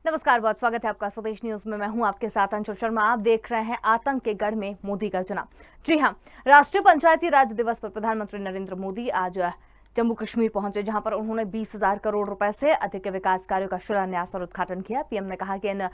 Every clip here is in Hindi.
नमस्कार, बहुत स्वागत है आपका स्वदेश न्यूज में। मैं हूं आपके साथ अंशुल शर्मा। आप देख रहे हैं आतंक के गढ़ में मोदी गर्जना। जी हां, राष्ट्रीय पंचायती राज दिवस पर प्रधानमंत्री नरेंद्र मोदी आज जम्मू कश्मीर पहुंचे, जहां पर उन्होंने 20,000 करोड़ रुपए से अधिक के विकास कार्यों का शिलान्यास और उद्घाटन किया। पीएम ने कहा कि इन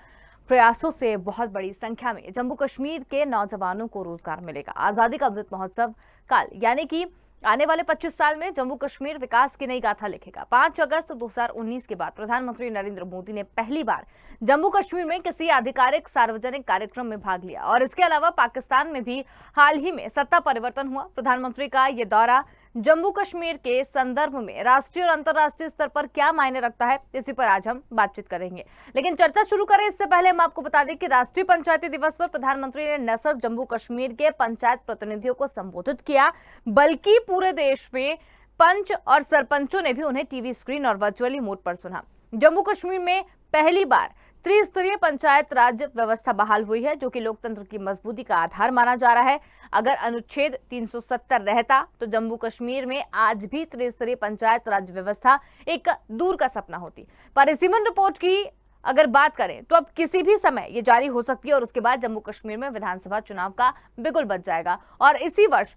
प्रयासों से बहुत बड़ी संख्या में जम्मू कश्मीर के नौजवानों को रोजगार मिलेगा। आजादी का अमृत महोत्सव काल यानी कि आने वाले 25 साल में जम्मू कश्मीर विकास की नई गाथा लिखेगा। 5 अगस्त 2019 के बाद प्रधानमंत्री नरेंद्र मोदी ने पहली बार जम्मू कश्मीर में किसी आधिकारिक सार्वजनिक कार्यक्रम में भाग लिया और इसके अलावा पाकिस्तान में भी हाल ही में सत्ता परिवर्तन हुआ। प्रधानमंत्री का यह दौरा जम्मू कश्मीर के संदर्भ में राष्ट्रीय और अंतर्राष्ट्रीय स्तर पर क्या मायने रखता है, इसी पर आज हम बातचीत करेंगे। लेकिन चर्चा शुरू करें इससे पहले हम आपको बता दें कि राष्ट्रीय पंचायती दिवस पर प्रधानमंत्री ने न सिर्फ जम्मू कश्मीर के पंचायत प्रतिनिधियों को संबोधित किया, बल्कि पूरे देश में पंच और सरपंचों ने भी उन्हें टीवी स्क्रीन और वर्चुअली मोड पर सुना। जम्मू कश्मीर में पहली बार त्रिस्तरीय पंचायत राज व्यवस्था बहाल हुई है, जो कि लोकतंत्र की मजबूती का आधार माना जा रहा है। अगर अनुच्छेद 370 रहता तो जम्मू कश्मीर में आज भी त्रिस्तरीय पंचायत राज व्यवस्था एक दूर का सपना होती। पर इस रिपोर्ट की अगर बात करें तो अब किसी भी समय ये जारी हो सकती है और उसके बाद जम्मू कश्मीर में विधानसभा चुनाव का बिगुल बज जाएगा और इसी वर्ष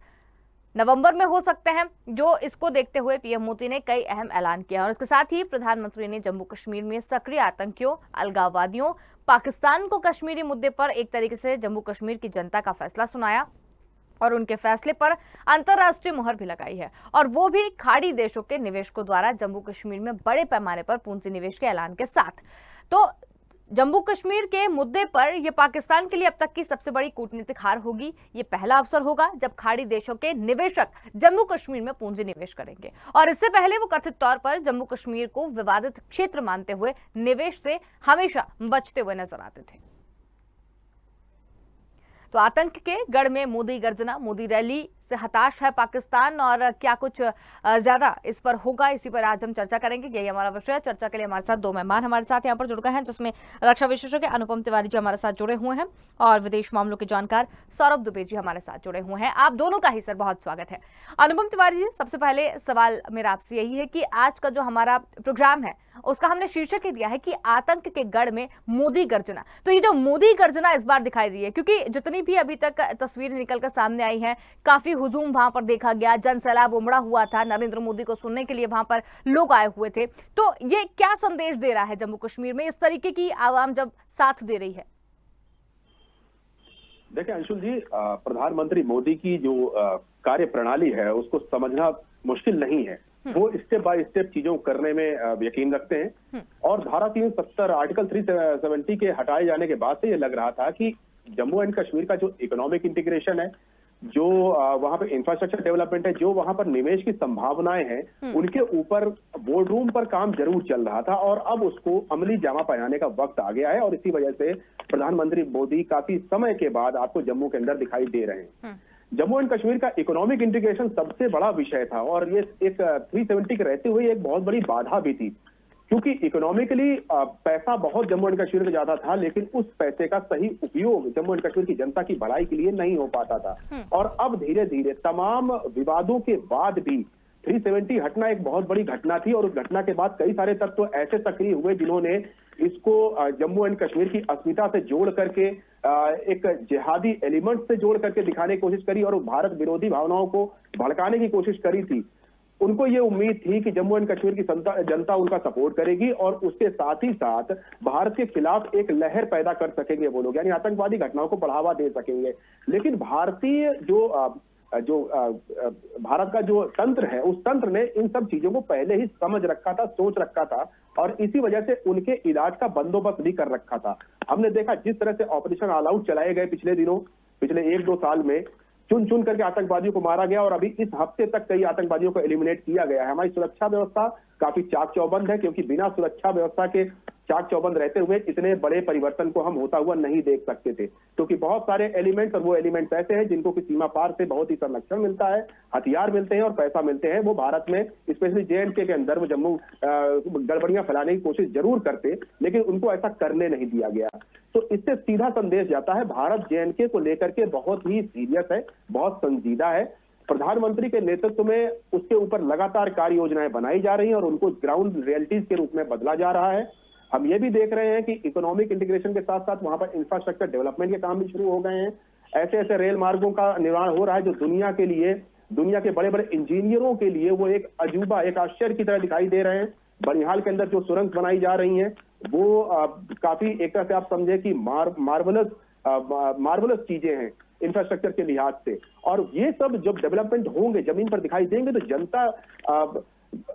नवंबर में हो सकते हैं। जो इसको देखते हुए पीएम मोदी ने कई अहम ऐलान किया और इसके साथ ही प्रधानमंत्री ने जम्मू कश्मीर में सक्रिय आतंकियों, अलगाववादियों, पाकिस्तान को कश्मीरी मुद्दे पर एक तरीके से जम्मू कश्मीर की जनता का फैसला सुनाया और उनके फैसले पर अंतर्राष्ट्रीय मुहर भी लगाई है, और वो भी खाड़ी देशों के निवेशकों द्वारा जम्मू कश्मीर में बड़े पैमाने पर पूंजी निवेश के ऐलान के साथ। तो जम्मू कश्मीर के मुद्दे पर यह पाकिस्तान के लिए अब तक की सबसे बड़ी कूटनीतिक हार होगी। ये पहला अवसर होगा जब खाड़ी देशों के निवेशक जम्मू कश्मीर में पूंजी निवेश करेंगे, और इससे पहले वो कथित तौर पर जम्मू कश्मीर को विवादित क्षेत्र मानते हुए निवेश से हमेशा बचते हुए नजर आते थे। तो आतंक के गढ़ में मोदी गर्जना, मोदी रैली से हताश है पाकिस्तान, और क्या कुछ ज्यादा इस पर होगा, इसी पर आज हम चर्चा करेंगे। यही हमारा विषय है। चर्चा के लिए हमारे साथ दो मेहमान हमारे साथ यहाँ पर जुड़ गए हैं, जिसमें रक्षा विशेषज्ञ अनुपम तिवारी जी हमारे साथ जुड़े हुए हैं और विदेश मामलों के जानकार सौरभ दुबे जी हमारे साथ जुड़े हुए हैं। आप दोनों का ही सर बहुत स्वागत है। अनुपम तिवारी जी, सबसे पहले सवाल मेरा आपसे यही है कि आज का जो हमारा प्रोग्राम है उसका हमने शीर्षक ही दिया है कि आतंक के गढ़ में मोदी गर्जना। तो ये जो मोदी गर्जना इस बार दिखाई दी है, क्योंकि जितनी भी अभी तक तस्वीरें निकलकर सामने आई हैं, काफी हुजूम वहां पर देखा गया, जन सैलाब उमड़ा हुआ था, नरेंद्र मोदी को सुनने के लिए वहां पर लोग आए हुए थे। तो ये क्या संदेश दे रहा है जम्मू कश्मीर में इस तरीके की आवाम जब साथ दे रही है? देखिए अंशुल जी, प्रधानमंत्री मोदी की जो कार्य प्रणाली है उसको समझना मुश्किल नहीं है। वो स्टेप बाय स्टेप चीजों को करने में यकीन रखते हैं, और धारा 370 आर्टिकल 370 के हटाए जाने के बाद से ये लग रहा था कि जम्मू एंड कश्मीर का जो इकोनॉमिक इंटीग्रेशन है, जो वहां पर इंफ्रास्ट्रक्चर डेवलपमेंट है, जो वहां पर निवेश की संभावनाएं हैं, उनके ऊपर बोर्ड रूम पर काम जरूर चल रहा था, और अब उसको अमली जामा पहनाने का वक्त आ गया है। और इसी वजह से प्रधानमंत्री मोदी काफी समय के बाद आपको जम्मू के अंदर दिखाई दे रहे हैं। जम्मू एंड कश्मीर का इकोनॉमिक इंटीग्रेशन सबसे बड़ा विषय था, और ये एक 370 के रहते हुए एक बहुत बड़ी बाधा भी थी, क्योंकि इकोनॉमिकली पैसा बहुत जम्मू एंड कश्मीर में ज्यादा था, लेकिन उस पैसे का सही उपयोग जम्मू एंड कश्मीर की जनता की भलाई के लिए नहीं हो पाता था। और अब धीरे धीरे तमाम विवादों के बाद भी 370 हटना एक बहुत बड़ी घटना थी, और उस घटना के बाद कई सारे तत्व ऐसे सक्रिय हुए जिन्होंने इसको जम्मू एंड कश्मीर की अस्मिता से जोड़ करके एक जिहादी एलिमेंट से जोड़ करके दिखाने की कोशिश करी, और भारत विरोधी भावनाओं को भड़काने की कोशिश करी थी। उनको ये उम्मीद थी कि जम्मू एंड कश्मीर की जनता उनका सपोर्ट करेगी, और उसके साथ ही साथ भारत के खिलाफ एक लहर पैदा कर सकेंगे वो लोग, यानी आतंकवादी घटनाओं को बढ़ावा दे सकेंगे। लेकिन भारतीय भारत का जो तंत्र है, उस तंत्र ने इन सब चीजों को पहले ही समझ रखा था, सोच रखा था, और इसी वजह से उनके इलाज का बंदोबस्त भी कर रखा था। हमने देखा जिस तरह से ऑपरेशन ऑल आउट चलाए गए पिछले दिनों, पिछले 1-2 साल में चुन चुन करके आतंकवादियों को मारा गया, और अभी इस हफ्ते तक कई आतंकवादियों को एलिमिनेट किया गया है। हमारी सुरक्षा व्यवस्था काफी चाक चौबंद है, क्योंकि बिना सुरक्षा व्यवस्था के चाक चौबंद रहते हुए इतने बड़े परिवर्तन को हम होता हुआ नहीं देख सकते थे, क्योंकि बहुत सारे एलिमेंट्स, और वो एलिमेंट्स ऐसे हैं जिनको कि सीमा पार से बहुत ही संरक्षण मिलता है, हथियार मिलते हैं और पैसा मिलते हैं। वो भारत में स्पेशली JNK के अंदर वो जम्मू गड़बड़ियां फैलाने की कोशिश जरूर करते, लेकिन उनको ऐसा करने नहीं दिया गया। तो इससे सीधा संदेश जाता है, भारत JNK को लेकर के बहुत ही सीरियस है, बहुत संजीदा है। प्रधानमंत्री के नेतृत्व में उसके ऊपर लगातार कार्य योजनाएं बनाई जा रही हैं, और उनको ग्राउंड रियलिटीज के रूप में बदला जा रहा है। हम ये भी देख रहे हैं कि इकोनॉमिक इंटीग्रेशन के साथ साथ वहां पर इंफ्रास्ट्रक्चर डेवलपमेंट के काम भी शुरू हो गए हैं। ऐसे ऐसे रेल मार्गों का निर्माण हो रहा है जो दुनिया के बड़े बड़े इंजीनियरों के लिए वो एक अजूबा, एक आश्चर्य की तरह दिखाई दे रहे हैं। बनिहाल के अंदर जो सुरंग बनाई जा रही हैं वो काफी एक तरह से आप समझे कि मार्वलस चीजें हैं इंफ्रास्ट्रक्चर के लिहाज से। और ये सब जब डेवलपमेंट होंगे, जमीन पर दिखाई देंगे, तो जनता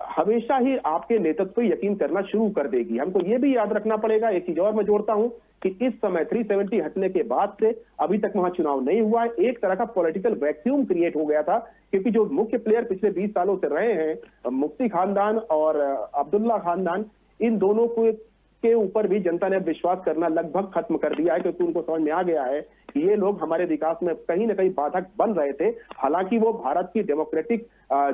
हमेशा ही आपके नेतृत्व पर यकीन करना शुरू कर देगी। हमको ये भी याद रखना पड़ेगा, एक चीज और मैं जोड़ता हूं कि इस समय 370 हटने के बाद से अभी तक वहां चुनाव नहीं हुआ है। एक तरह का पॉलिटिकल वैक्यूम क्रिएट हो गया था, क्योंकि जो मुख्य प्लेयर पिछले 20 सालों से रहे हैं, मुफ्ती खानदान और अब्दुल्ला खानदान, इन दोनों को के ऊपर भी जनता ने विश्वास करना लगभग खत्म कर दिया है, क्योंकि उनको समझ में आ गया है कि ये लोग हमारे विकास में कहीं ना कहीं बाधक बन रहे थे। हालांकि वो भारत की डेमोक्रेटिक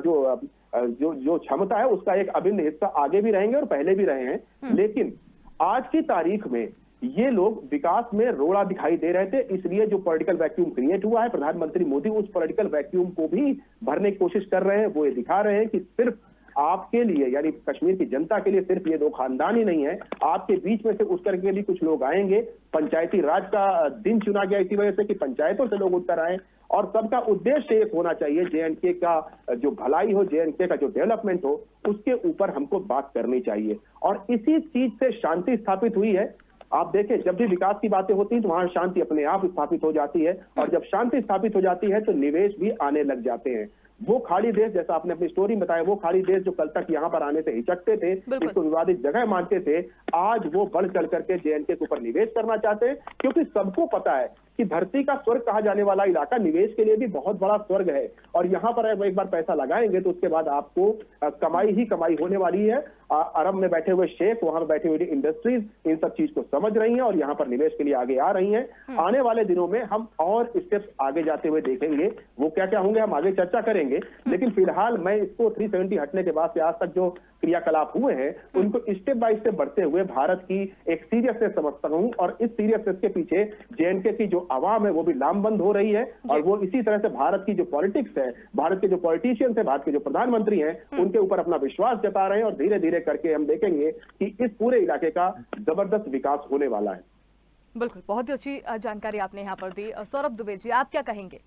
जो क्षमता है उसका एक अभिन्न हिस्सा आगे भी रहेंगे और पहले भी रहे हैं, लेकिन आज की तारीख में ये लोग विकास में रोड़ा दिखाई दे रहे थे। इसलिए जो पॉलिटिकल वैक्यूम क्रिएट हुआ है, प्रधानमंत्री मोदी उस पॉलिटिकल वैक्यूम को भी भरने की कोशिश कर रहे हैं। वो ये दिखा रहे हैं कि सिर्फ आपके लिए, यानी कश्मीर की जनता के लिए सिर्फ ये दो खानदान ही नहीं है, आपके बीच में से उस तरह के भी कुछ लोग आएंगे। पंचायती राज का दिन चुना गया इसी वजह से कि पंचायतों से लोग उतर आए, और सबका उद्देश्य एक होना चाहिए, जेएंडके का जो भलाई हो, जेएंडके का जो डेवलपमेंट हो, उसके ऊपर हमको बात करनी चाहिए। और इसी चीज से शांति स्थापित हुई है। आप देखें, जब भी विकास की बातें होती हैं तो वहां शांति अपने आप स्थापित हो जाती है, और जब शांति स्थापित हो जाती है तो निवेश भी आने लग जाते हैं। वो खाड़ी देश, जैसा आपने अपनी स्टोरी में बताया, वो खाड़ी देश जो कल तक यहाँ पर आने से हिचकते थे, इसको विवादित जगह मानते थे, आज वो बढ़ चढ़ करके जेएंडके के ऊपर निवेश करना चाहते हैं, क्योंकि सबको पता है कि धरती का स्वर्ग कहा जाने वाला इलाका निवेश के लिए भी बहुत बड़ा स्वर्ग है। और यहाँ पर एक बार पैसा लगाएंगे तो उसके बाद आपको कमाई ही कमाई होने वाली है। अरब में बैठे हुए शेख, वहां पर बैठे हुए इंडस्ट्रीज इन सब चीज को समझ रही हैं और यहाँ पर निवेश के लिए आगे आ रही हैं। आने वाले दिनों में हम और स्टेप्स आगे जाते हुए देखेंगे, वो क्या क्या होंगे हम आगे चर्चा करेंगे। लेकिन फिलहाल मैं इसको 370 हटने के बाद से आज तक जो क्रियाकलाप हुए हैं उनको स्टेप बाय स्टेप बढ़ते हुए भारत की एक सीरियसनेस समझता हूं, और इस सीरियसनेस के पीछे जेएंडके की जो आवाम है वो भी लामबंद हो रही है। और वो इसी तरह से भारत की जो पॉलिटिक्स है, भारत के जो पॉलिटिशियंस है, भारत के जो प्रधानमंत्री हैं, उनके ऊपर अपना विश्वास जता रहे हैं। और धीरे धीरे करके हम देखेंगे कि इस पूरे इलाके का जबरदस्त विकास होने वाला है। बिल्कुल, बहुत ही अच्छी जानकारी आपने यहाँ पर दी। सौरभ दुबे जी, आप क्या कहेंगे?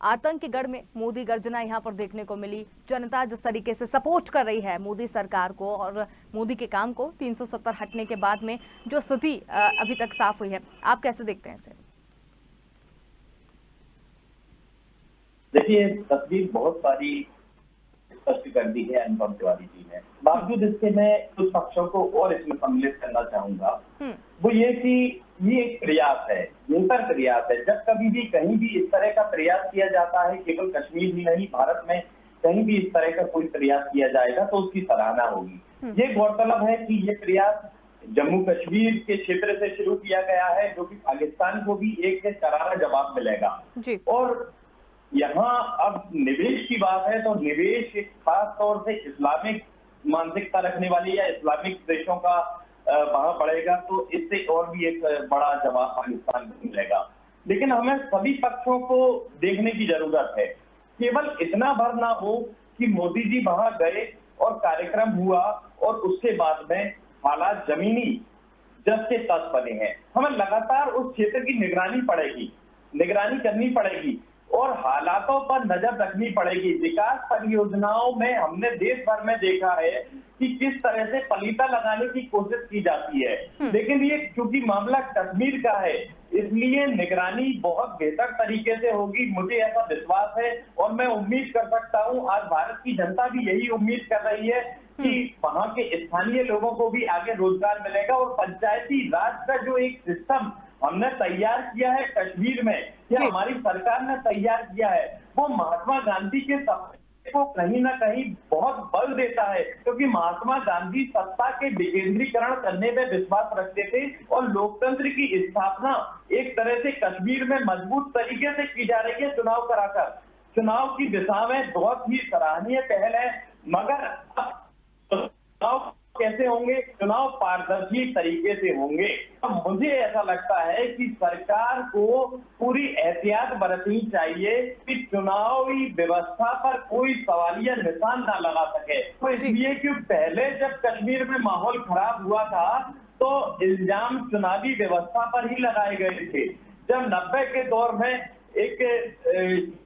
आतंक के गढ़ में मोदी गर्जना यहाँ पर देखने को मिली, जनता जिस तरीके से सपोर्ट कर रही है मोदी सरकार को और मोदी के काम को, 370 हटने के बाद में जो स्थिति अभी तक साफ हुई है, आप कैसे देखते हैं इसे? देखिए, तस्वीर बहुत सारी स्पष्ट कर दी है अनुपम तिवारी जी ने। बावजूद इसके मैं कुछ पक्षों को और इसमें सम्मिलित करना चाहूंगा। वो ये कि ये एक प्रयास है, निरंतर प्रयास है। जब कभी भी कहीं भी इस तरह का प्रयास किया जाता है, केवल कश्मीर ही नहीं भारत में कहीं भी इस तरह का कोई प्रयास किया जाएगा तो उसकी सराहना होगी। ये गौरतलब है कि ये प्रयास जम्मू कश्मीर के क्षेत्र से शुरू किया गया है, जो कि पाकिस्तान को भी एक करारा जवाब मिलेगा। और यहाँ अब निवेश की बात है तो निवेश खास तौर से इस्लामिक मानसिकता रखने वाली या इस्लामिक देशों का वहां बढ़ेगा, तो इससे और भी एक बड़ा जवाब पाकिस्तान को मिलेगा। लेकिन हमें सभी पक्षों को देखने की जरूरत है। केवल इतना भर ना हो कि मोदी जी वहां गए और कार्यक्रम हुआ और उसके बाद में हालात जमीनी जस के तस बने हैं। हमें लगातार उस क्षेत्र की निगरानी करनी पड़ेगी और हालातों पर नजर रखनी पड़ेगी। विकास परियोजनाओं में हमने देश भर में देखा है कि किस तरह से पलीता लगाने की कोशिश की जाती है, लेकिन ये क्योंकि मामला कश्मीर का है इसलिए निगरानी बहुत बेहतर तरीके से होगी, मुझे ऐसा विश्वास है। और मैं उम्मीद कर सकता हूं, आज भारत की जनता भी यही उम्मीद कर रही है कि वहां के स्थानीय लोगों को भी आगे रोजगार मिलेगा। और पंचायती राज का जो एक सिस्टम हमने तैयार किया है कश्मीर में, या हमारी सरकार ने तैयार किया है, वो महात्मा गांधी के सपने को कहीं ना कहीं बहुत बल देता है, क्योंकि महात्मा गांधी सत्ता के विकेंद्रीकरण करने में विश्वास रखते थे और लोकतंत्र की स्थापना एक तरह से कश्मीर में मजबूत तरीके से की जा रही है चुनाव कराकर। चुनाव की दिशा में बहुत ही सराहनीय पहल है, मगर चुनाव कैसे होंगे? चुनाव पारदर्शी तरीके से होंगे। अब मुझे ऐसा लगता है कि सरकार को पूरी एहतियात बरतनी चाहिए कि चुनावी व्यवस्था पर कोई सवालिया निशान ना लगा सके। तो इसलिए कि पहले जब कश्मीर में माहौल खराब हुआ था तो इल्जाम चुनावी व्यवस्था पर ही लगाए गए थे। जब 90 के दौर में एक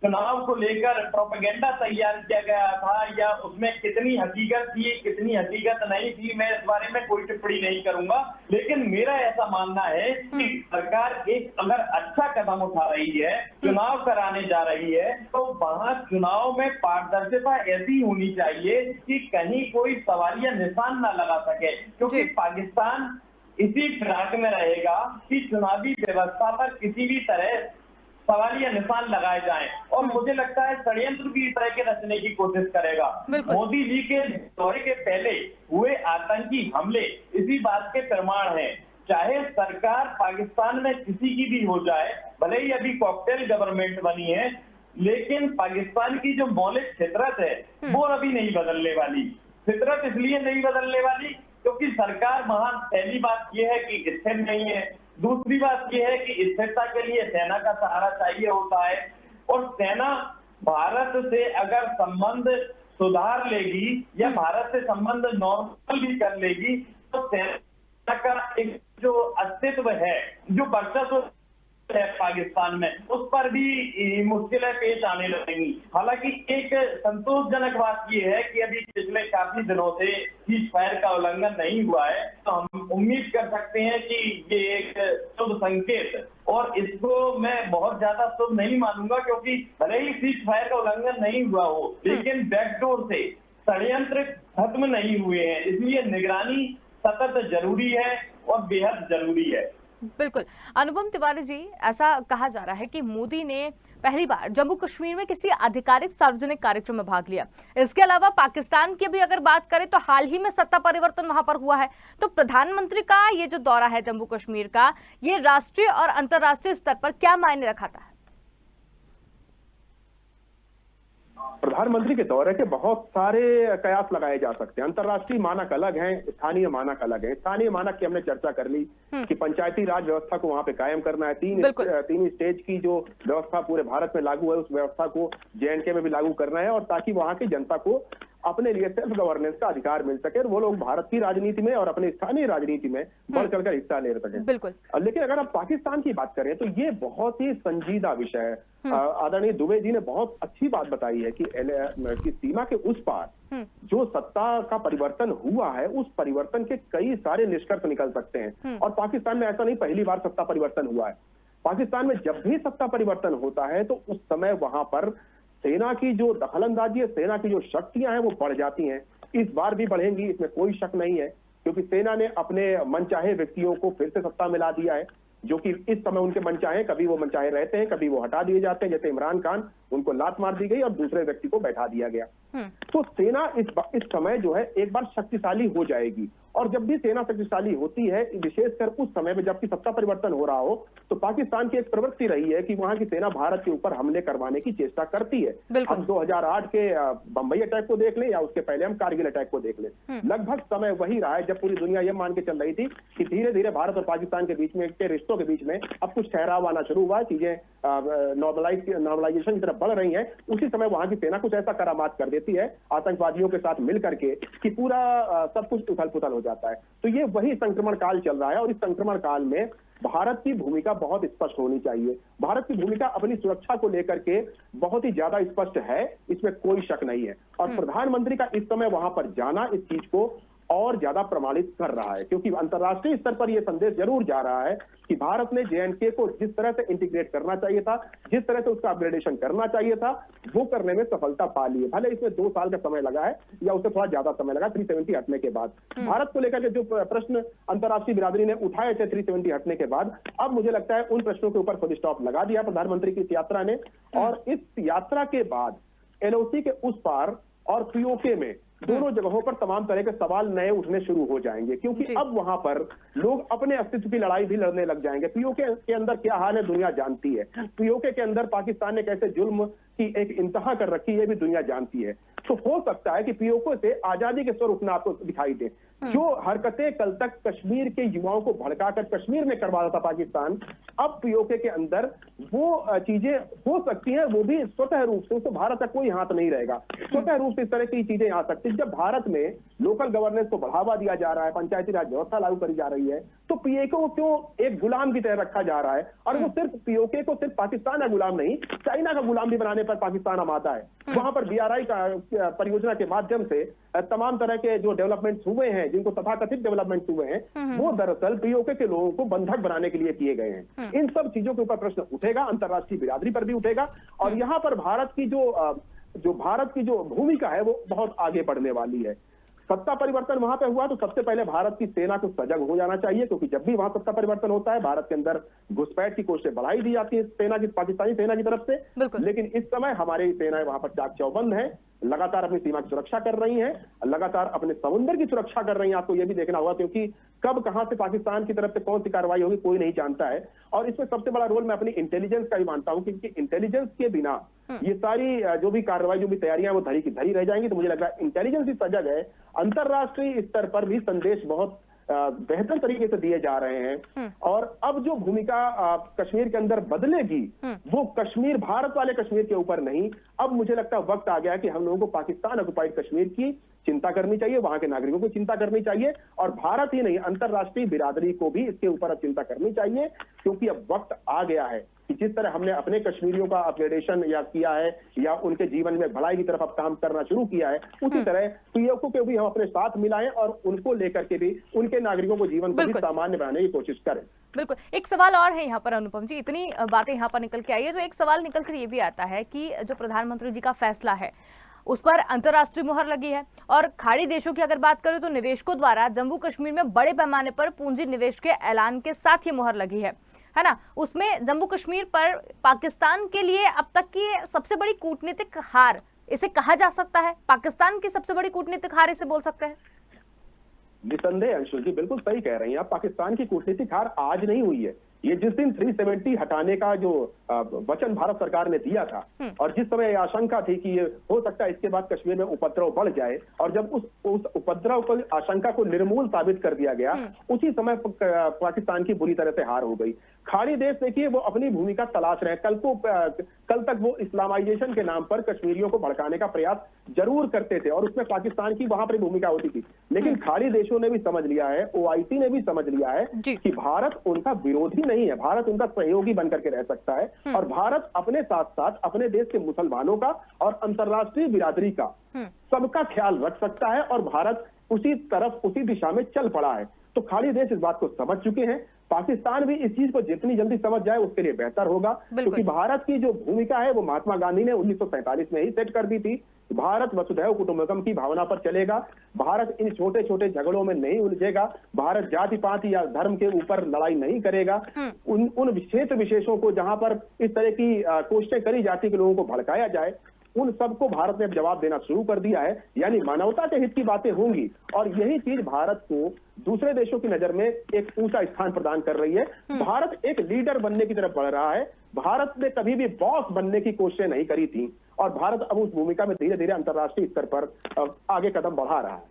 चुनाव को लेकर प्रोपेगेंडा तैयार किया गया था, या उसमें कितनी हकीकत थी कितनी हकीकत नहीं थी, मैं इस बारे में कोई टिप्पणी नहीं करूंगा। लेकिन मेरा ऐसा मानना है कि सरकार एक अगर अच्छा कदम उठा रही है, चुनाव कराने जा रही है, तो वहां चुनाव में पारदर्शिता ऐसी होनी चाहिए कि कहीं कोई सवालिया निशान ना लगा सके, क्योंकि पाकिस्तान इसी फिराक में रहेगा कि चुनावी व्यवस्था पर किसी भी तरह सवालिया निशान लगाए जाएं, और मुझे लगता है षड्यंत्र भी इस तरह के रचने की कोशिश करेगा। मोदी जी के दौरे के पहले हुए आतंकी हमले इसी बात के प्रमाण हैं। चाहे सरकार पाकिस्तान में किसी की भी हो जाए, भले ही अभी कॉकटेल गवर्नमेंट बनी है, लेकिन पाकिस्तान की जो मौलिक फितरत है वो अभी नहीं बदलने वाली। फितरत इसलिए नहीं बदलने वाली क्योंकि सरकार वहां पहली बात यह है कि स्थिर नहीं है, दूसरी बात यह है कि स्थिरता के लिए सेना का सहारा चाहिए होता है, और सेना भारत से अगर संबंध सुधार लेगी या भारत से संबंध नॉर्मल भी कर लेगी, तो सेना का एक जो अस्तित्व है, जो वर्चस्व है पाकिस्तान में, उस पर भी मुश्किलें पेश आने लगेंगी। हालांकि एक संतोषजनक बात यह है कि अभी पिछले काफी दिनों से सीज फायर का उल्लंघन नहीं हुआ है, तो हम उम्मीद कर सकते हैं कि ये एक शुभ संकेत, और इसको मैं बहुत ज्यादा शुभ नहीं मानूंगा, क्योंकि भले ही सीज फायर का उल्लंघन नहीं हुआ हो, लेकिन बैकडोर से षड्यंत्र खत्म नहीं हुए हैं, इसलिए निगरानी सतत जरूरी है और बेहद जरूरी है। बिल्कुल। अनुपम तिवारी जी, ऐसा कहा जा रहा है कि मोदी ने पहली बार जम्मू कश्मीर में किसी आधिकारिक सार्वजनिक कार्यक्रम में भाग लिया। इसके अलावा पाकिस्तान की भी अगर बात करें तो हाल ही में सत्ता परिवर्तन वहां पर हुआ है। तो प्रधानमंत्री का ये जो दौरा है जम्मू कश्मीर का, ये राष्ट्रीय और अंतर्राष्ट्रीय स्तर पर क्या मायने रखाता है? प्रधानमंत्री के दौरे के बहुत सारे कयास लगाए जा सकते हैं। अंतर्राष्ट्रीय मानक अलग हैं, स्थानीय मानक अलग हैं। स्थानीय मानक की हमने चर्चा कर ली कि पंचायती राज व्यवस्था को वहां पे कायम करना है। तीन स्टेज की जो व्यवस्था पूरे भारत में लागू है, उस व्यवस्था को JNK में भी लागू करना है, और ताकि वहां की जनता को अपने लिए सेल्फ गवर्नेंस का अधिकार मिल सके और वो लोग भारत की राजनीति में और अपने स्थानीय राजनीति में बढ़ चढ़कर हिस्सा ले सके। बिल्कुल। लेकिन अगर आप पाकिस्तान की बात करें तो ये बहुत ही संजीदा विषय है। आदरणीय दुबे जी ने बहुत अच्छी बात बताई है कि सीमा के उस पार जो सत्ता का परिवर्तन हुआ है, उस परिवर्तन के कई सारे निष्कर्ष निकल सकते हैं। और पाकिस्तान में ऐसा नहीं पहली बार सत्ता परिवर्तन हुआ है। पाकिस्तान में जब भी सत्ता परिवर्तन होता है तो उस समय वहां पर सेना की जो दखलंदाजी है, सेना की जो शक्तियां हैं वो बढ़ जाती हैं। इस बार भी बढ़ेंगी, इसमें कोई शक नहीं है, क्योंकि सेना ने अपने मनचाहे व्यक्तियों को फिर से सत्ता मिला दिया है, जो कि इस समय उनके मनचाहे, कभी वो मनचाहे रहते हैं, कभी वो हटा दिए जाते हैं। जैसे इमरान खान, उनको लात मार दी गई और दूसरे व्यक्ति को बैठा दिया गया। तो सेना इस समय जो है एक बार शक्तिशाली हो जाएगी, और जब भी सेना शक्तिशाली होती है, विशेषकर उस समय में जबकि सत्ता परिवर्तन हो रहा हो, तो पाकिस्तान की एक प्रवृत्ति रही है कि वहां की सेना भारत के ऊपर हमले करवाने की चेष्टा करती है। हम 2008 के बंबई अटैक को देख लें या उसके पहले हम कारगिल अटैक को देख लें, लगभग समय वही रहा है जब पूरी दुनिया ये मान के चल रही थी कि धीरे धीरे भारत और पाकिस्तान के बीच में के रिश्तों के बीच में अब कुछ ठहराव आना शुरू हुआ, चीजें नॉर्मलाइजेशन की तरफ बढ़ रही हैं। उसी समय वहां की सेना कुछ ऐसा करामात कर देती है आतंकवादियों के साथ मिल करके कि पूरा सब कुछ उथल पुथल हो जाता है। तो ये वही संक्रमण काल चल रहा है, और इस संक्रमण काल में भारत की भूमिका बहुत स्पष्ट होनी चाहिए। भारत की भूमिका अपनी सुरक्षा को लेकर के बहुत ही ज्यादा स्पष्ट है, इसमें कोई शक नहीं है। और प्रधानमंत्री का इस समय वहां पर जाना इस चीज को और ज्यादा प्रमाणित कर रहा है, क्योंकि अंतर्राष्ट्रीय स्तर पर यह संदेश जरूर जा रहा है कि भारत ने JNK को जिस तरह से इंटीग्रेट करना चाहिए था, जिस तरह से उसका अपग्रेडेशन करना चाहिए था, वो करने में सफलता पा ली है। भले इसमें 2 साल का समय लगा है या उससे थोड़ा ज्यादा समय लगा 370 हटने के बाद। भारत को लेकर के जो प्रश्न अंतर्राष्ट्रीय बिरादरी ने उठाए थे 370 हटने के बाद, अब मुझे लगता है उन प्रश्नों के ऊपर फुल स्टॉप लगा दिया प्रधानमंत्री की इस यात्रा ने। और इस यात्रा के बाद LOC के उस पार और POK में दोनों जगहों पर तमाम तरह के सवाल नए उठने शुरू हो जाएंगे, क्योंकि अब वहां पर लोग अपने अस्तित्व की लड़ाई भी लड़ने लग जाएंगे। POK के अंदर क्या हाल है दुनिया जानती है, POK के अंदर पाकिस्तान ने कैसे जुल्म की एक इंतहा कर रखी है भी दुनिया जानती है। तो हो सकता है कि POK से आजादी के स्वर उठना आपको दिखाई दे। जो हरकतें कल तक कश्मीर के युवाओं को भड़काकर कश्मीर में करवा रहा था पाकिस्तान, अब पीओके के अंदर वो चीजें हो सकती हैं, वो भी स्वतः रूप से, उसको भारत का कोई हाथ नहीं रहेगा। स्वतः रूप से इस तरह की चीजें आ सकती हैं। जब भारत में लोकल गवर्नेंस को बढ़ावा दिया जा रहा है, पंचायती राज व्यवस्था लागू करी जा रही है, तो पीओके को क्यों एक गुलाम की तरह रखा जा रहा है? और वो सिर्फ पीओके को सिर्फ पाकिस्तान का गुलाम नहीं, चाइना का गुलाम भी बनाने पर पाकिस्तान आमादा है। वहां पर BRI का परियोजना के माध्यम से तमाम तरह के जो डेवलपमेंट्स हुए हैं, जिनको तथाकथित डेवलपमेंट्स हुए हैं, वो दरअसल पीओके के लोगों को बंधक बनाने के लिए किए गए हैं। इन सब चीजों के ऊपर प्रश्न उठेगा, अंतर्राष्ट्रीय बिरादरी पर भी उठेगा, और यहाँ पर भारत की जो भूमिका है वो बहुत आगे बढ़ने वाली है। सत्ता परिवर्तन वहां पे हुआ तो सबसे पहले भारत की सेना को सजग हो जाना चाहिए, क्योंकि जब भी वहां सत्ता परिवर्तन होता है भारत के अंदर घुसपैठ की कोशिशें बढ़ाई दी जाती है सेना की, पाकिस्तानी सेना की तरफ से। लेकिन इस समय हमारी सेनाएं वहां पर चाक चौबंद है, लगातार अपनी सीमा की सुरक्षा कर रही हैं, लगातार अपने समुद्र की सुरक्षा कर रही हैं। आपको यह भी देखना होगा, क्योंकि कब कहां से पाकिस्तान की तरफ से कौन सी कार्रवाई होगी कोई नहीं जानता है। और इसमें सबसे बड़ा रोल मैं अपनी इंटेलिजेंस का भी मानता हूं, क्योंकि इंटेलिजेंस के बिना ये सारी जो भी कार्रवाई, जो भी तैयारियां, वो धरी की धरी रह जाएंगी। तो मुझे लग रहा है इंटेलिजेंस भी सजग है, अंतरराष्ट्रीय स्तर पर भी संदेश बहुत बेहतर तरीके से दिए जा रहे हैं। और अब जो भूमिका कश्मीर के अंदर बदलेगी, वो कश्मीर, भारत वाले कश्मीर के ऊपर नहीं। अब मुझे लगता है वक्त आ गया है कि हम लोगों को पाकिस्तान ऑक्युपाइड कश्मीर की चिंता करनी चाहिए, वहां के नागरिकों की चिंता करनी चाहिए, और भारत ही नहीं, अंतरराष्ट्रीय बिरादरी को भी इसके ऊपर अब चिंता करनी चाहिए। क्योंकि अब वक्त आ गया है कि जिस तरह हमने अपने कश्मीरियों का अपग्रेडेशन या किया है, या उनके जीवन में भलाई की तरफ अब काम करना शुरू किया है, उसी तरह पीओके को भी हम अपने साथ मिलाएं और उनको लेकर के भी उनके नागरिकों को जीवन को भी सामान्य बनाने की कोशिश करें। बिल्कुल। एक सवाल और है यहाँ पर अनुपम जी, इतनी बातें यहाँ पर निकल के आई है, जो एक सवाल निकल कर ये भी आता है कि जो प्रधानमंत्री जी का फैसला है उस पर अंतर्राष्ट्रीय मुहर लगी है, और खाड़ी देशों की अगर बात करें तो निवेशकों द्वारा जम्मू कश्मीर में बड़े पैमाने पर पूंजी निवेश के ऐलान के साथ ये मुहर लगी है ना। उसमें जम्मू कश्मीर पर पाकिस्तान के लिए अब तक की सबसे बड़ी कूटनीतिक हार इसे कहा जा सकता है, पाकिस्तान की सबसे बड़ी कूटनीतिक हार इसे बोल सकते हैं। निसंदेह अंशुल जी, बिल्कुल सही कह रही हैं आप। पाकिस्तान की कूटनीतिक हार आज नहीं हुई है। ये जिस दिन 370 हटाने का जो वचन भारत सरकार ने दिया था, और जिस समय आशंका थी कि ये हो सकता है इसके बाद कश्मीर में उपद्रव बढ़ जाए, और जब उस उपद्रव को, आशंका को निर्मूल साबित कर दिया गया, उसी समय पाकिस्तान की बुरी तरह से हार हो गई। खाड़ी देश देखिए, वो अपनी भूमिका तलाश रहे हैं। कल तक वो इस्लामाइजेशन के नाम पर कश्मीरियों को भड़काने का प्रयास जरूर करते थे, और उसमें पाकिस्तान की वहां पर भूमिका होती थी। लेकिन खाड़ी देशों ने भी समझ लिया है, OIC ने भी समझ लिया है कि भारत उनका विरोधी नहीं है, भारत उनका सहयोगी बनकर के रह सकता है, और भारत अपने साथ साथ अपने देश के मुसलमानों का और अंतर्राष्ट्रीय बिरादरी का सबका ख्याल रख सकता है, और भारत उसी तरफ, उसी दिशा में चल पड़ा है। तो खाड़ी देश इस बात को समझ चुके हैं। पाकिस्तान भी इस चीज को जितनी जल्दी समझ जाए उसके लिए बेहतर होगा, क्योंकि भारत की जो भूमिका है वो महात्मा गांधी ने 1947 में ही सेट कर दी थी। भारत वसुधैव कुटुंबकम की भावना पर चलेगा, भारत इन छोटे छोटे झगड़ों में नहीं उलझेगा, भारत जाति पाति या धर्म के ऊपर लड़ाई नहीं करेगा। उन क्षेत्र विशेषों को जहां पर इस तरह की कोशिशें करी जाती कि लोगों को भड़काया जाए, उन सबको भारत ने अब जवाब देना शुरू कर दिया है। यानी मानवता के हित की बातें होंगी, और यही चीज भारत को दूसरे देशों की नजर में एक ऊंचा स्थान प्रदान कर रही है। भारत एक लीडर बनने की तरफ बढ़ रहा है। भारत ने कभी भी बॉस बनने की कोशिशें नहीं करी थी, और भारत अब उस भूमिका में धीरे धीरे अंतर्राष्ट्रीय स्तर पर आगे कदम बढ़ा रहा है।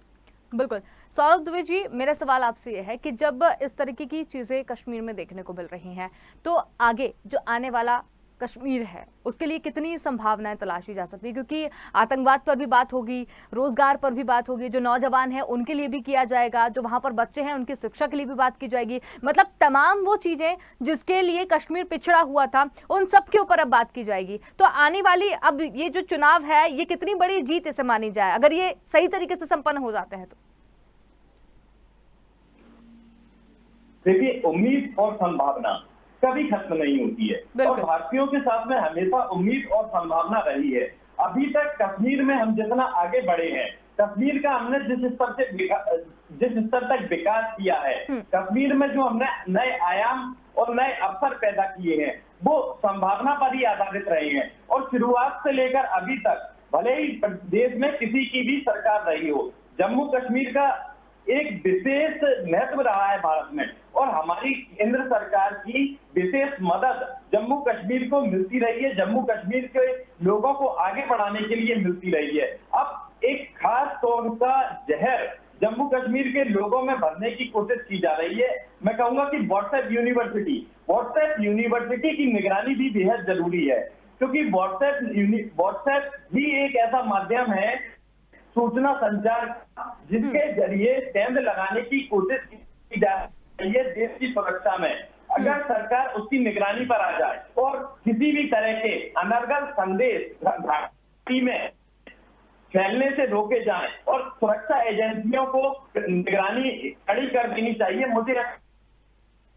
बिल्कुल। सौरभ दुबे जी, मेरा सवाल आपसे यह है कि जब इस तरीके की चीजें कश्मीर में देखने को मिल रही हैं, तो आगे जो आने वाला कश्मीर है उसके लिए कितनी संभावनाएं तलाशी जा सकती है? क्योंकि आतंकवाद पर भी बात होगी, रोजगार पर भी बात होगी, जो नौजवान हैं उनके लिए भी किया जाएगा, जो वहां पर बच्चे हैं उनकी शिक्षा के लिए भी बात की जाएगी। मतलब तमाम वो चीजें जिसके लिए कश्मीर पिछड़ा हुआ था, उन सब के ऊपर अब बात की जाएगी। तो आने वाली अब ये जो चुनाव है, ये कितनी बड़ी जीत इसे मानी जाए अगर ये सही तरीके से संपन्न हो जाते हैं तो? देखिए, उम्मीद और संभावना कभी खत्म नहीं होती है, और भारतीयों के साथ में हमेशा उम्मीद और संभावना रही है। अभी तक कश्मीर में हम जितना आगे बढ़े हैं, कश्मीर का हमने जिस स्तर तक विकास किया है, कश्मीर में जो हमने नए आयाम और नए अवसर पैदा किए हैं, वो संभावना पर ही आधारित रहे हैं। और शुरुआत से लेकर अभी तक, भले ही देश में किसी की भी सरकार रही हो, जम्मू कश्मीर का एक विशेष महत्व रहा है भारत में, और हमारी केंद्र सरकार की विशेष मदद जम्मू कश्मीर को मिलती रही है, जम्मू कश्मीर के लोगों को आगे बढ़ाने के लिए मिलती रही है। अब एक खास तौर का जहर जम्मू कश्मीर के लोगों में भरने की कोशिश की जा रही है। मैं कहूंगा कि व्हाट्सएप यूनिवर्सिटी की निगरानी भी बेहद जरूरी है, क्योंकि व्हाट्सएप भी एक ऐसा माध्यम है सूचना संचार जिसके जरिए सेंध लगाने की कोशिश की जा रही है देश की सुरक्षा में। अगर सरकार उसकी निगरानी पर आ जाए और किसी भी तरह के अनर्गल संदेश घाटी में फैलने से रोके जाएं और सुरक्षा एजेंसियों को निगरानी कड़ी कर देनी चाहिए मुझे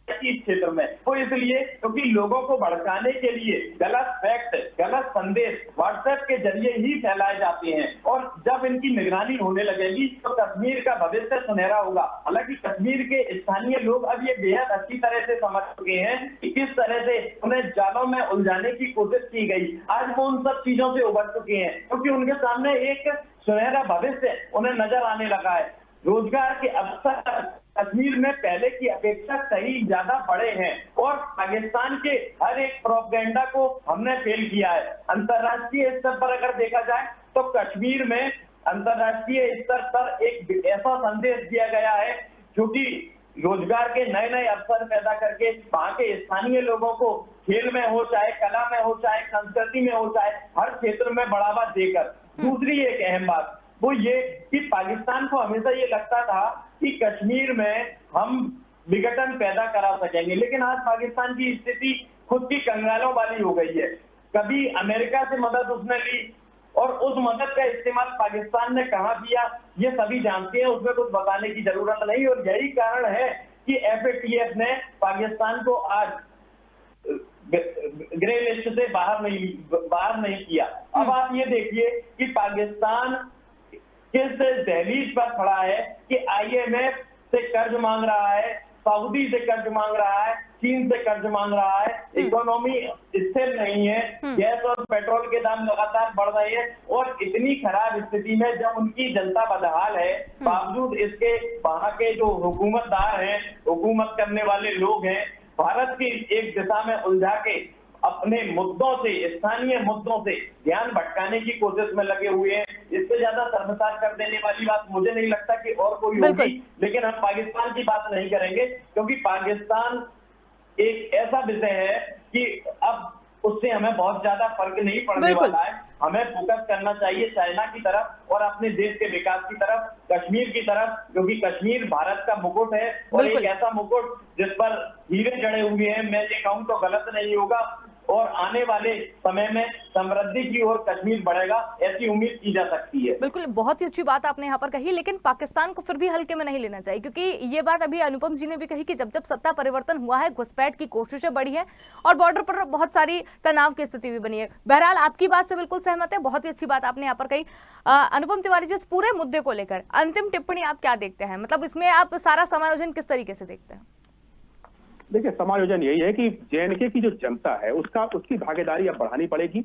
इस क्षेत्र में। तो इसलिए क्योंकि लोगों को भड़काने के लिए गलत फैक्ट, गलत संदेश व्हाट्सएप के जरिए ही फैलाए जाते हैं, और जब इनकी निगरानी होने लगेगी तो कश्मीर का भविष्य सुनहरा होगा। हालांकि कश्मीर के स्थानीय लोग अब ये बेहद अच्छी तरह से समझ चुके हैं कि किस तरह से उन्हें जालों में उलझाने की कोशिश की गई। आज वो उन सब चीजों से उबर चुके हैं, क्योंकि उनके सामने एक सुनहरा भविष्य उन्हें नजर आने लगा है। रोजगार के अवसर कश्मीर में पहले की अपेक्षा कहीं ज्यादा बढ़े हैं, और पाकिस्तान के हर एक प्रोपेगेंडा को हमने फेल किया है। अंतर्राष्ट्रीय स्तर पर अगर देखा जाए तो कश्मीर में अंतर्राष्ट्रीय स्तर पर एक ऐसा संदेश दिया गया है जो कि रोजगार के नए नए अवसर पैदा करके वहां के स्थानीय लोगों को खेल में हो, चाहे कला में हो, चाहे संस्कृति में हो, चाहे हर क्षेत्र में बढ़ावा देकर। दूसरी एक अहम बात वो ये कि पाकिस्तान को हमेशा ये लगता था कि कश्मीर में हम विघटन पैदा करा सकेंगे, लेकिन आज पाकिस्तान की स्थिति खुद की कंगालों वाली हो गई है। कभी अमेरिका से मदद उसने ली और उस मदद का इस्तेमाल पाकिस्तान ने कहाँ किया ये सभी जानते हैं, उसमें कुछ बताने की जरूरत नहीं। और यही कारण है कि FATF ने पाकिस्तान को आज ग्रे लिस्ट से बाहर नहीं किया। अब आप ये देखिए कि पाकिस्तान किस दहलीज पर खड़ा है कि IMF से कर्ज मांग रहा है, सऊदी से कर्ज मांग रहा है, चीन से कर्ज मांग रहा है, इकोनॉमी स्थिर नहीं है, गैस और पेट्रोल के दाम लगातार बढ़ रहे हैं, और इतनी खराब स्थिति में जब उनकी जनता बदहाल है, बावजूद इसके वहां के जो हुकूमतदार हैं, हुकूमत करने वाले लोग हैं, भारत की एक दिशा में उलझा के अपने मुद्दों से, स्थानीय मुद्दों से ध्यान भटकाने की कोशिश में लगे हुए हैं। इससे ज्यादा शर्मसार कर देने वाली बात मुझे नहीं लगता कि और कोई होगी। लेकिन हम पाकिस्तान की बात नहीं करेंगे, क्योंकि पाकिस्तान एक ऐसा विषय है कि अब उससे हमें बहुत ज्यादा फर्क नहीं पड़ने वाला है। हमें फोकस करना चाहिए चाइना की तरफ और अपने देश के विकास की तरफ, कश्मीर की तरफ, क्योंकि कश्मीर भारत का मुकुट है, और एक ऐसा मुकुट जिस पर हीरे जड़े हुए हैं, मैं ये कहूँ तो गलत नहीं होगा, और आने वाले समय में समृद्धि की ओर कश्मीर बढ़ेगा, ऐसी उम्मीद की जा सकती है। बिल्कुल, बहुत ही अच्छी बात आपने यहाँ पर कही, लेकिन पाकिस्तान को फिर भी हल्के में नहीं लेना चाहिए, क्योंकि ये बात अभी अनुपम जी ने भी कही कि जब जब सत्ता परिवर्तन हुआ है घुसपैठ की कोशिशें बढ़ी है और बॉर्डर पर बहुत सारी तनाव की स्थिति भी बनी है। बहरहाल आपकी बात से बिल्कुल सहमत है, बहुत ही अच्छी बात आपने यहाँ पर कही। अनुपम तिवारी जी, इस पूरे मुद्दे को लेकर अंतिम टिप्पणी आप क्या देखते हैं, मतलब इसमें आप सारा समायोजन किस तरीके से देखते हैं? देखिए, समायोजन यही है कि JNK की जो जनता है उसकी भागीदारी अब बढ़ानी पड़ेगी।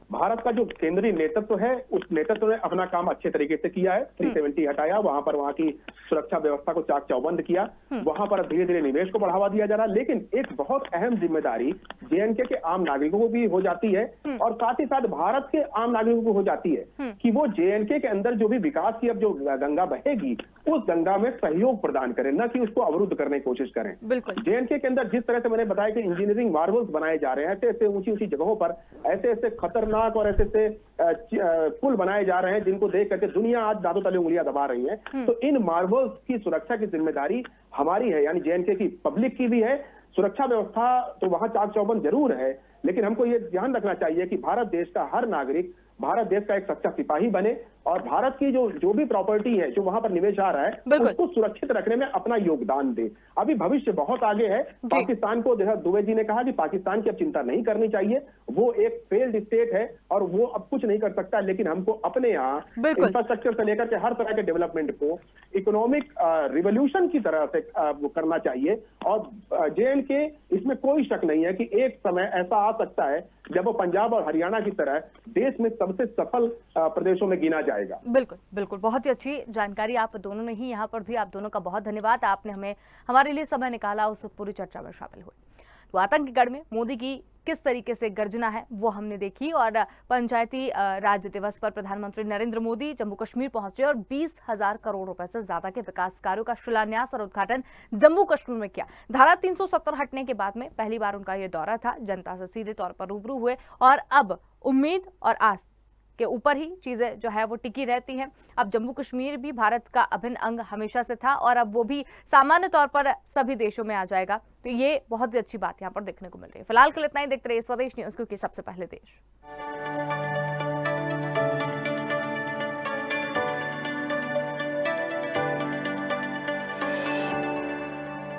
भारत का जो केंद्रीय नेतृत्व है उस नेतृत्व ने अपना काम अच्छे तरीके से किया है। 370 हटाया, वहां की सुरक्षा व्यवस्था को चाक चौबंद किया, वहां पर धीरे धीरे निवेश को बढ़ावा दिया जा रहा है। लेकिन एक बहुत अहम जिम्मेदारी JNK के आम नागरिकों को भी हो जाती है और साथ ही साथ भारत के आम नागरिकों को हो जाती है कि वो JNK के अंदर जो भी विकास की अब जो गंगा बहेगी उस गंगा में सहयोग प्रदान करें, न कि उसको अवरुद्ध करने की कोशिश करें। JNK के अंदर जिस तरह से मैंने बताया कि इंजीनियरिंग मार्वल्स बनाए जा रहे हैं, ऐसे ऐसे ऊंची ऊंची जगहों पर ऐसे ऐसे खतरनाक और ऐसे ऐसे पुल बनाए जा रहे हैं जिनको देख करके दुनिया आज दांतों तले उंगलियां दबा रही है। तो इन मार्वल्स की सुरक्षा की जिम्मेदारी हमारी है, यानी JNK की पब्लिक की भी है। सुरक्षा व्यवस्था तो वहां चाक चौबंद जरूर है, लेकिन हमको ये ध्यान रखना चाहिए कि भारत देश का हर नागरिक भारत देश का एक सच्चा सिपाही बने और भारत की जो भी प्रॉपर्टी है जो वहां पर निवेश आ रहा है उसको सुरक्षित रखने में अपना योगदान दे। अभी भविष्य बहुत आगे है। पाकिस्तान को जैसा दुबे जी ने कहा कि पाकिस्तान की अब चिंता नहीं करनी चाहिए, वो एक फेल्ड स्टेट है और वो अब कुछ नहीं कर सकता, लेकिन हमको अपने यहाँ इंफ्रास्ट्रक्चर से लेकर के हर तरह के डेवलपमेंट को इकोनॉमिक रिवोल्यूशन की तरह से करना चाहिए। और JNK इसमें कोई शक नहीं है कि एक समय ऐसा आ सकता है जब वो पंजाब और हरियाणा की तरह देश में सबसे सफल प्रदेशों में गिना जाएगा। बिल्कुल बिल्कुल, बहुत ही अच्छी जानकारी आप दोनों ने ही यहाँ पर दी। आप दोनों का बहुत धन्यवाद, आपने हमारे लिए समय निकाला, उस पूरी चर्चा में शामिल हुए। तो आतंकगढ़ में मोदी की किस तरीके से गर्जना है वो हमने देखी। और पंचायती राज दिवस पर प्रधानमंत्री नरेंद्र मोदी जम्मू कश्मीर पहुंचे और 20,000 करोड़ रुपए से ज्यादा के विकास कार्यों का शिलान्यास और उद्घाटन जम्मू कश्मीर में किया। धारा 370 हटने के बाद में पहली बार उनका यह दौरा था। जनता से सीधे तौर पर रूबरू हुए और अब उम्मीद और आस के ऊपर ही चीजें जो है वो टिकी रहती हैं। अब जम्मू कश्मीर भी भारत का अभिन्न अंग हमेशा से था और अब वो भी सामान्य तौर पर सभी देशों में आ जाएगा। तो ये बहुत ही अच्छी बात यहाँ पर देखने को मिल रही है। फिलहाल के लिए इतना ही। देखते रहिए स्वदेश न्यूज, क्योंकि सबसे पहले देश।